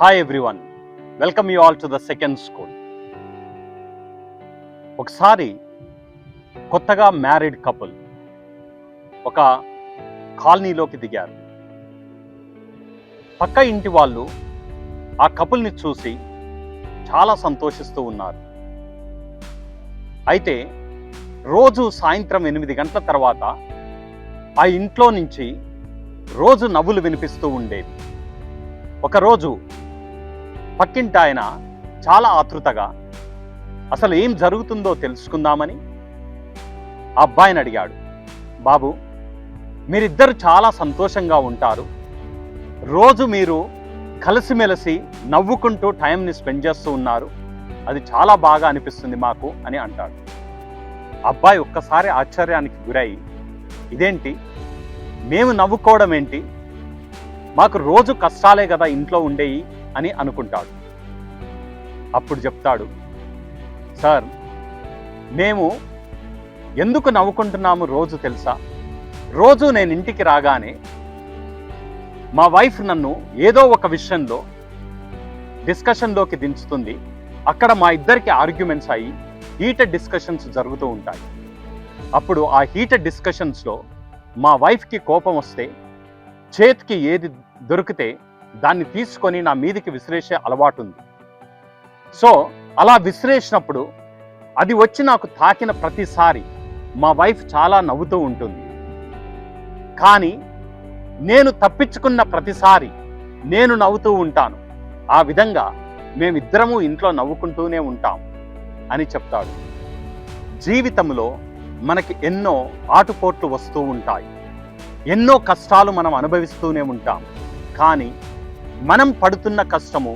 Hi everyone, welcome you all to the second school. ఒకసారి కొత్తగా married couple ఒక కాలనీలోకి దిగారు. పక్క ఇంటి వాళ్ళు ఆ కపుల్ని చూసి చాలా సంతోషిస్తూ ఉన్నారు. అయితే రోజు సాయంత్రం 8 గంటల తర్వాత ఆ ఇంట్లో నుంచి రోజు నవ్వులు వినిపిస్తూ ఉండేవి. ఒకరోజు పక్కింటి ఆయన చాలా ఆతృతగా అసలు ఏం జరుగుతుందో తెలుసుకుందామని ఆ అబ్బాయిని అడిగాడు. బాబు, మీరిద్దరు చాలా సంతోషంగా ఉంటారు, రోజు మీరు కలిసిమెలిసి నవ్వుకుంటూ టైంని స్పెండ్ చేస్తూ ఉన్నారు, అది చాలా బాగా అనిపిస్తుంది మాకు అని అంటాడు. అబ్బాయి ఒక్కసారి ఆశ్చర్యానికి గురై, ఇదేంటి, మేము నవ్వుకోవడం ఏంటి, మాకు రోజు కష్టాలే కదా ఇంట్లో ఉండేవి అని అనుకుంటాడు. అప్పుడు చెప్తాడు, సార్, మేము ఎందుకు నవ్వుకుంటున్నాము రోజు తెలుసా? రోజు నేను ఇంటికి రాగానే మా వైఫ్ నన్ను ఏదో ఒక విషయంలో డిస్కషన్లోకి దించుతుంది. అక్కడ మా ఇద్దరికి ఆర్గ్యుమెంట్స్ అయ్యి హీటెడ్ డిస్కషన్స్ జరుగుతూ ఉంటాయి. అప్పుడు ఆ హీటెడ్ డిస్కషన్స్లో మా వైఫ్కి కోపం వస్తే చేతికి ఏది దొరికితే దాన్ని తీసుకొని నా మీదికి విసిరేసే అలవాటు ఉంది. సో అలా విసిరేసినప్పుడు అది వచ్చి నాకు తాకిన ప్రతిసారి మా వైఫ్ చాలా నవ్వుతూ ఉంటుంది. కానీ నేను తప్పించుకున్న ప్రతిసారి నేను నవ్వుతూ ఉంటాను. ఆ విధంగా మేమిద్దరము ఇంట్లో నవ్వుకుంటూనే ఉంటాం అని చెప్తాడు. జీవితంలో మనకి ఎన్నో ఆటుపోట్లు వస్తూ ఉంటాయి, ఎన్నో కష్టాలు మనం అనుభవిస్తూనే ఉంటాం. కానీ మనం పడుతున్న కష్టము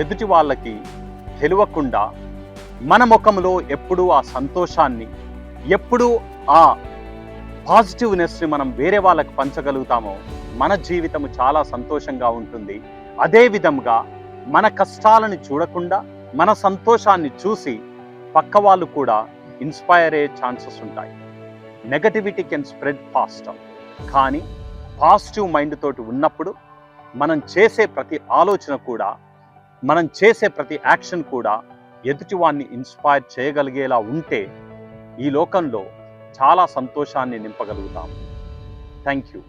ఎదుటి వాళ్ళకి తెలియకుండా మన ముఖంలో ఎప్పుడూ ఆ సంతోషాన్ని, ఎప్పుడూ ఆ పాజిటివ్నెస్ని మనం వేరే వాళ్ళకి పంచగలుగుతామో మన జీవితము చాలా సంతోషంగా ఉంటుంది. అదే విధంగా మన కష్టాలను చూడకుండా మన సంతోషాన్ని చూసి పక్క వాళ్ళు కూడా ఇన్స్పైర్ అయ్యే ఛాన్సెస్ ఉంటాయి. నెగటివిటీ కెన్ స్ప్రెడ్ ఫాస్టర్, కానీ పాజిటివ్ మైండ్ తోటి ఉన్నప్పుడు మనం చేసే ప్రతి ఆలోచన కూడా, మనం చేసే ప్రతి యాక్షన్ కూడా ఎదుటివాన్ని ఇన్స్పైర్ చేయగలిగేలా ఉంటే ఈ లోకంలో చాలా సంతోషాన్ని నింపగలుగుతాం. Thank you.